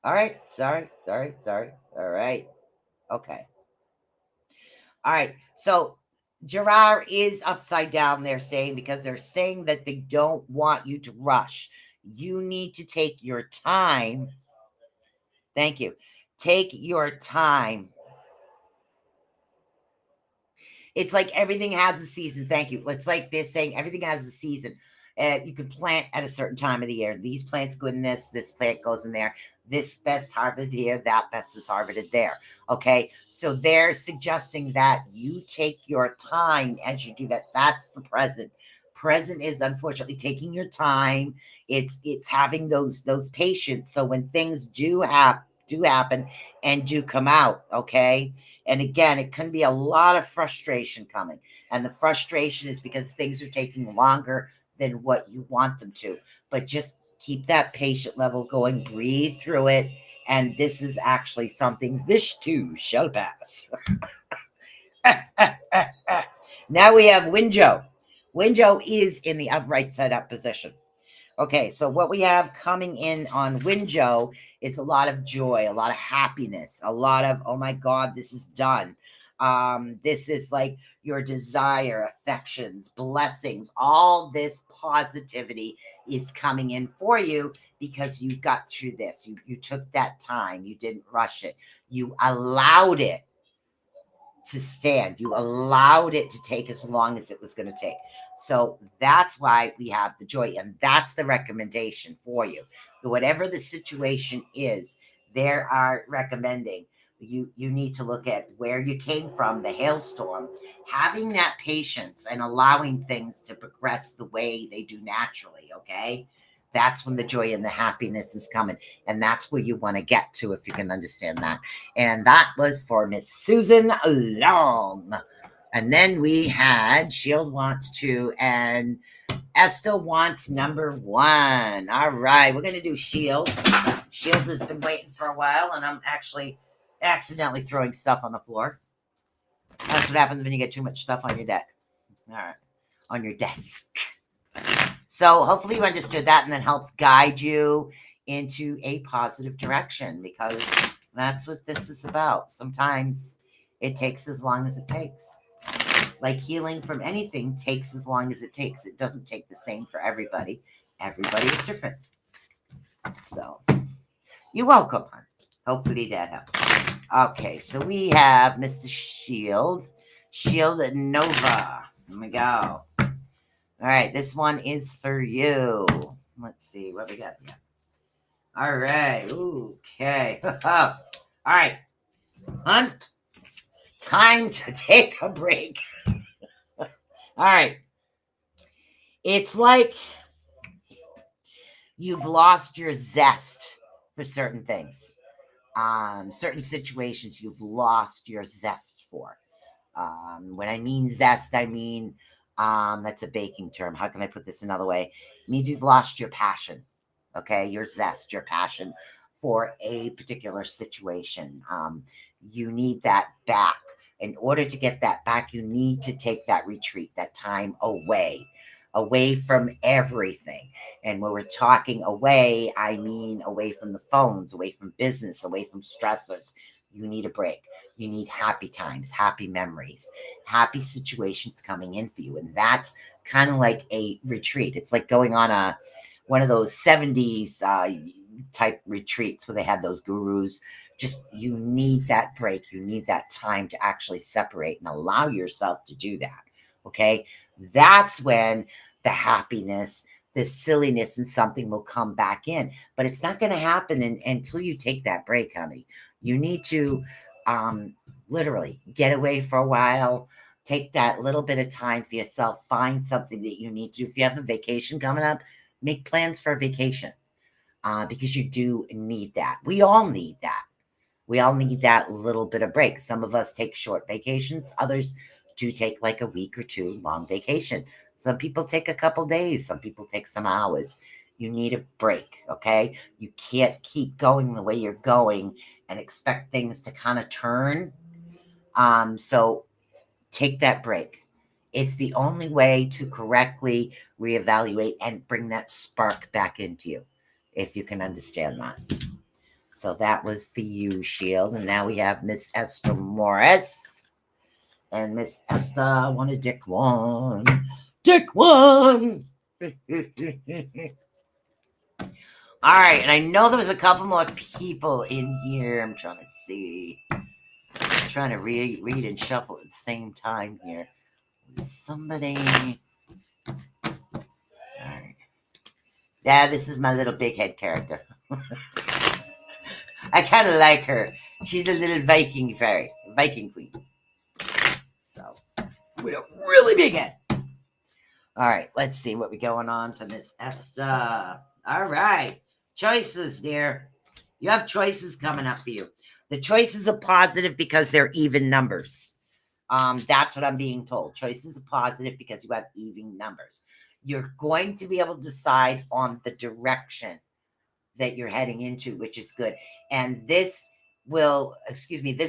All right. Sorry. All right. Okay. All right. So Gerard is upside down, they're saying, because they're saying that they don't want you to rush. You need to take your time. Thank you. Take your time. It's like everything has a season. Thank you. It's like they're saying everything has a season. You can plant at a certain time of the year. These plants go in this plant goes in there. This best harvested here, that best is harvested there. Okay. So they're suggesting that you take your time as you do that. That's the present. Present is unfortunately taking your time. It's having those patience. So when things do happen and do come out, okay. And again, it can be a lot of frustration coming. And the frustration is because things are taking longer than what you want them to. But just keep that patient level going, breathe through it. And this is actually something, this too shall pass. Now we have Winjo. Winjo is in the upright side up position. Okay, so what we have coming in on Winjo is a lot of joy, a lot of happiness, a lot of, oh my God, this is done. This is like your desire, affections, blessings, all this positivity is coming in for you because you got through this. You took that time. You didn't rush it. You allowed it to stand. You allowed it to take as long as it was going to take. So that's why we have the joy. And that's the recommendation for you. Whatever the situation is, they are recommending you need to look at where you came from, the hailstorm, having that patience and allowing things to progress the way they do naturally. Okay. That's when the joy and the happiness is coming. And that's where you want to get to, if you can understand that. And that was for Miss Susan Long. And then we had Shield wants 2 and Esther wants number 1. All right, we're going to do Shield. Shield has been waiting for a while, and I'm actually accidentally throwing stuff on the floor. That's what happens when you get too much stuff on your deck. All right, on your desk. So hopefully you understood that, and that helps guide you into a positive direction, because that's what this is about. Sometimes it takes as long as it takes. Like healing from anything takes as long as it takes. It doesn't take the same for everybody. Everybody is different. So you're welcome. Hopefully that helps. Okay, so we have Mr. Shield. Shield Nova. Here we go. All right, this one is for you. Let's see what we got here. All right. Okay. All right. Hun, it's time to take a break. All right. It's like you've lost your zest for certain things. Certain situations you've lost your zest for. When I mean zest, I mean that's a baking term. How can I put this another way? It means you've lost your passion. Okay, your zest, your passion for a particular situation. You need that back. In order to get that back, you need to take that retreat, that time away from everything. And when we're talking away, I mean away from the phones, away from business, away from stressors. You need a break. You need happy times, happy memories, happy situations coming in for you. And that's kind of like a retreat. It's like going on one of those 70s type retreats where they had those gurus. Just you need that break. You need that time to actually separate and allow yourself to do that. Okay. That's when the happiness, the silliness and something will come back in. But it's not going to happen until you take that break, honey. You need to literally get away for a while. Take that little bit of time for yourself. Find something that you need to do. If you have a vacation coming up, make plans for a vacation because you do need that. We all need that. We all need that little bit of break. Some of us take short vacations. Others do take like a week or two long vacation. Some people take a couple days. Some people take some hours. You need a break, okay? You can't keep going the way you're going and expect things to kind of turn. So take that break. It's the only way to correctly reevaluate and bring that spark back into you, if you can understand that. So that was for you, Shield. And now we have Miss Esther Morris. And Miss Esther wanted Dick one. Dick one. All right. And I know there was a couple more people in here. I'm trying to see. I'm trying to read and shuffle at the same time here. Somebody. All right. Yeah, this is my little big head character. I kind of like her. She's a little Viking fairy, Viking queen. So, with a really big head. All right, let's see what we going on for Miss Esther. All right, choices, dear. You have choices coming up for you. The choices are positive because they're even numbers. That's what I'm being told. Choices are positive because you have even numbers. You're going to be able to decide on the direction that you're heading into, which is good. And this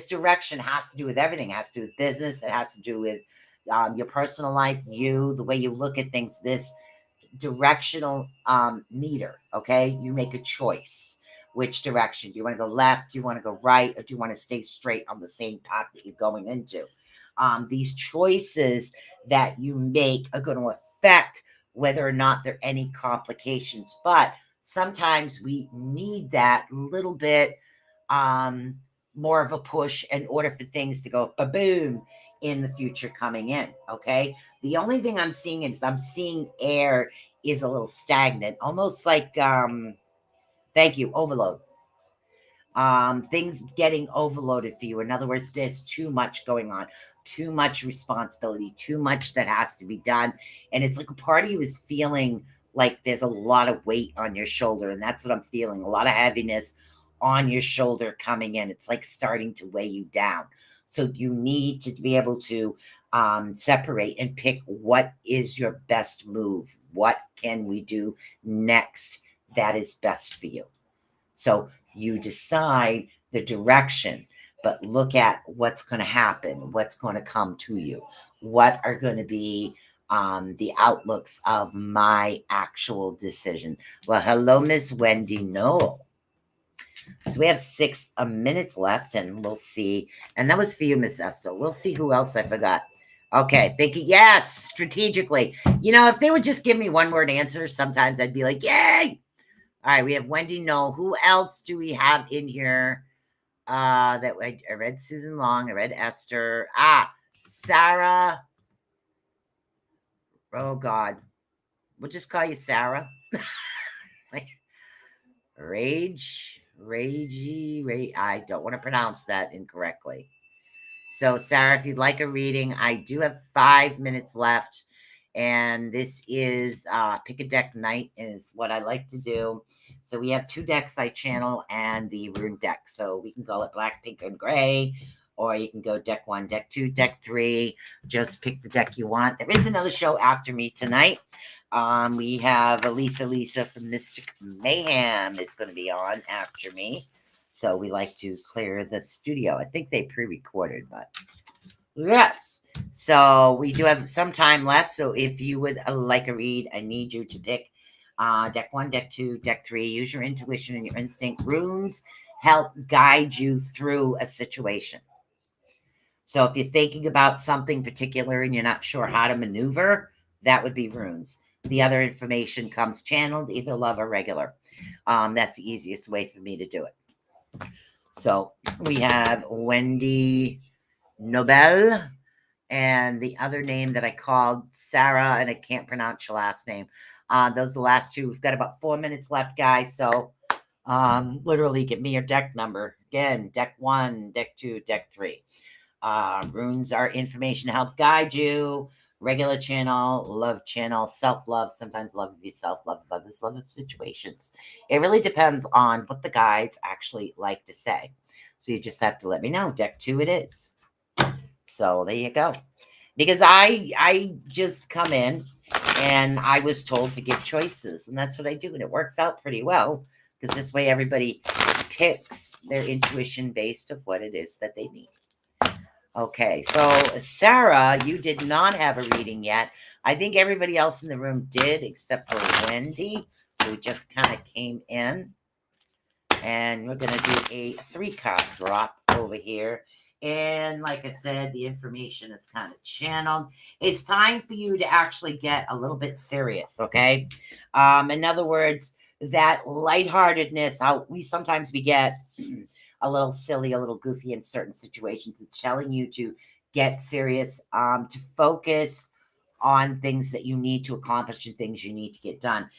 direction has to do with everything. It has to do with business. It has to do with your personal life, the way you look at things, this directional meter, okay? You make a choice. Which direction? Do you want to go left? Do you want to go right? Or do you want to stay straight on the same path that you're going into? These choices that you make are going to affect whether or not there are any complications. But sometimes we need that little bit more of a push in order for things to go ba-boom in the future coming in, okay? The only thing I'm seeing is air is a little stagnant, almost like, thank you, overload. Things getting overloaded for you. In other words, there's too much going on, too much responsibility, too much that has to be done. And it's like a part of you is feeling like there's a lot of weight on your shoulder. And that's what I'm feeling. A lot of heaviness on your shoulder coming in. It's like starting to weigh you down. So you need to be able to separate and pick what is your best move. What can we do next that is best for you? So you decide the direction, but look at what's going to happen, what's going to come to you, what are going to be the outlooks of my actual decision. Well, hello, Miss Wendy Knoll. So we have 6 minutes left, and we'll see. And that was for you, Miss Esther. We'll see who else I forgot. Okay, thinking, yes, strategically. You know, if they would just give me one word answer, sometimes I'd be like, yay. All right, we have Wendy Knoll. Who else do we have in here? That I read Susan Long. I read Esther. Sarah. Oh, God. We'll just call you Sarah. I don't want to pronounce that incorrectly. So, Sarah, if you'd like a reading, I do have 5 minutes left. And this is pick a deck night is what I like to do. So we have 2 decks I channel and the rune deck. So we can call it black, pink, and gray. Or you can go deck 1, deck 2, deck 3. Just pick the deck you want. There is another show after me tonight. We have Lisa from Mystic Mayhem is going to be on after me. So we like to clear the studio. I think they pre-recorded, but yes. So we do have some time left. So if you would like a read, I need you to pick deck 1, deck 2, deck 3. Use your intuition and your instinct. Runes help guide you through a situation. So if you're thinking about something particular and you're not sure how to maneuver, that would be runes. The other information comes channeled, either love or regular. That's the easiest way for me to do it. So we have Wendy Nobel and the other name that I called Sarah, and I can't pronounce your last name. Those are the last 2. We've got about 4 minutes left, guys. So literally give me your deck number. Again, deck 1, deck 2, deck 3. Runes are information to help guide you. Regular channel, love channel, self-love, sometimes love of yourself, love of others, love of situations. It really depends on what the guides actually like to say. So you just have to let me know. Deck 2 it is. So there you go. Because I just come in and I was told to give choices. And that's what I do. And it works out pretty well. Because this way everybody picks their intuition based of what it is that they need. Okay, so Sarah, you did not have a reading yet. I think everybody else in the room did, except for Wendy, who just kind of came in. And we're going to do a 3-card drop over here. And like I said, the information is kind of channeled. It's time for you to actually get a little bit serious, okay? In other words, that lightheartedness, how we sometimes get a little silly, a little goofy in certain situations. It's telling you to get serious, to focus on things that you need to accomplish and things you need to get done.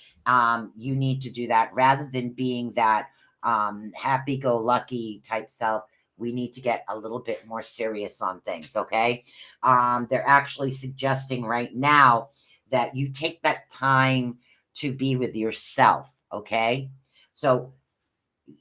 You need to do that rather than being that happy-go-lucky type self. We need to get a little bit more serious on things, okay? They're actually suggesting right now that you take that time to be with yourself, okay? So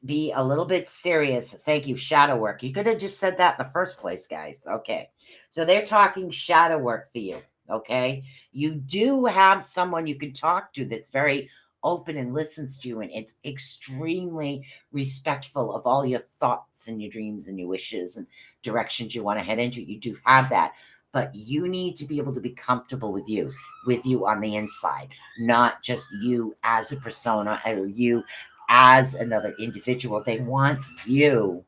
be a little bit serious. Thank you, shadow work. You could have just said that in the first place, guys. Okay. So they're talking shadow work for you, okay? You do have someone you can talk to that's very open and listens to you, and it's extremely respectful of all your thoughts and your dreams and your wishes and directions you want to head into. You do have that, but you need to be able to be comfortable with you on the inside, not just you as a persona or you as another individual. They want you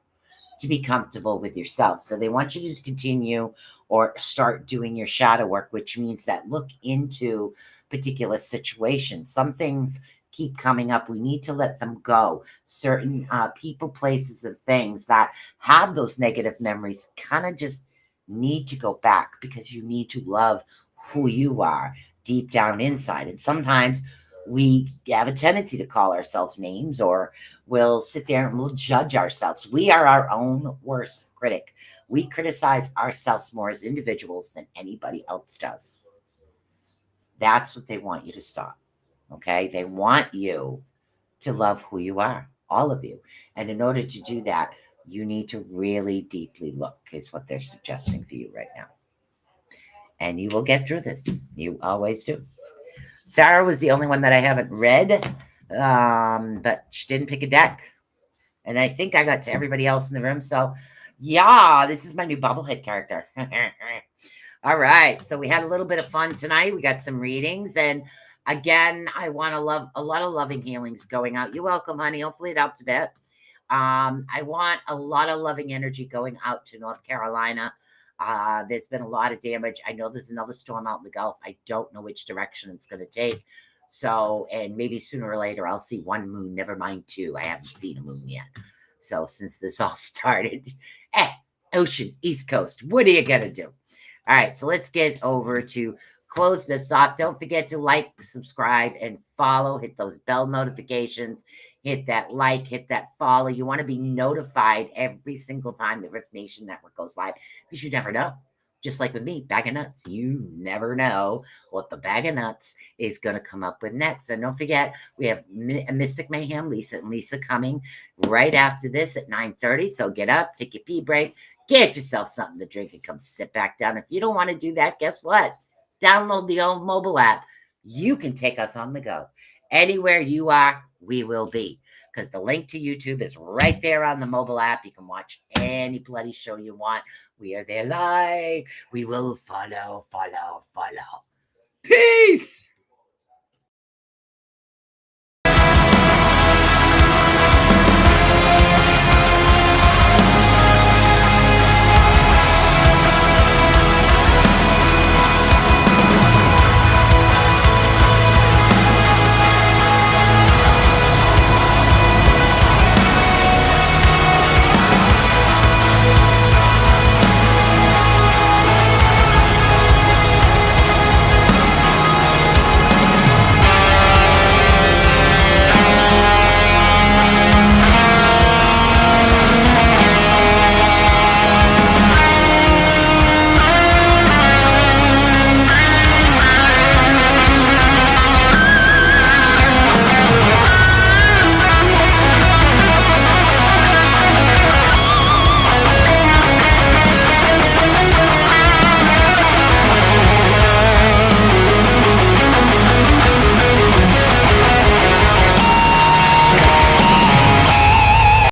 to be comfortable with yourself. So they want you to continue or start doing your shadow work, which means that look into particular situations. Some things keep coming up. We need to let them go. Certain people, places, and things that have those negative memories kind of just need to go back, because you need to love who you are deep down inside. And sometimes we have a tendency to call ourselves names, or we'll sit there and we'll judge ourselves. We are our own worst critic. We criticize ourselves more as individuals than anybody else does. That's what they want you to stop. Okay? They want you to love who you are, all of you. And in order to do that, you need to really deeply look, is what they're suggesting for you right now. And you will get through this. You always do. Sarah was the only one that I haven't read, but she didn't pick a deck. And I think I got to everybody else in the room. So, yeah, this is my new bobblehead character. All right. So we had a little bit of fun tonight. We got some readings. And again, I want to love a lot of loving healings going out. You're welcome, honey. Hopefully it helped a bit. I want a lot of loving energy going out to North Carolina. There's been a lot of damage. I know there's another storm out in the Gulf. I don't know which direction it's going to take. So, and maybe sooner or later, I'll see one moon, never mind 2. I haven't seen a moon yet. So since this all started, ocean, East Coast, what are you going to do? All right, so let's get over to close this off. Don't forget to like, subscribe, and follow. Hit those bell notifications. Hit that like, hit that follow. You want to be notified every single time the Rift Nation Network goes live because you never know. Just like with me, bag of nuts. You never know what the bag of nuts is going to come up with next. And don't forget, we have Mystic Mayhem, Lisa and Lisa coming right after this at 9:30. So get up, take your pee break, get yourself something to drink, and come sit back down. If you don't want to do that, guess what? Download the old mobile app. You can take us on the go. Anywhere you are, we will be. Because the link to YouTube is right there on the mobile app. You can watch any bloody show you want. We are there live. We will follow. Peace.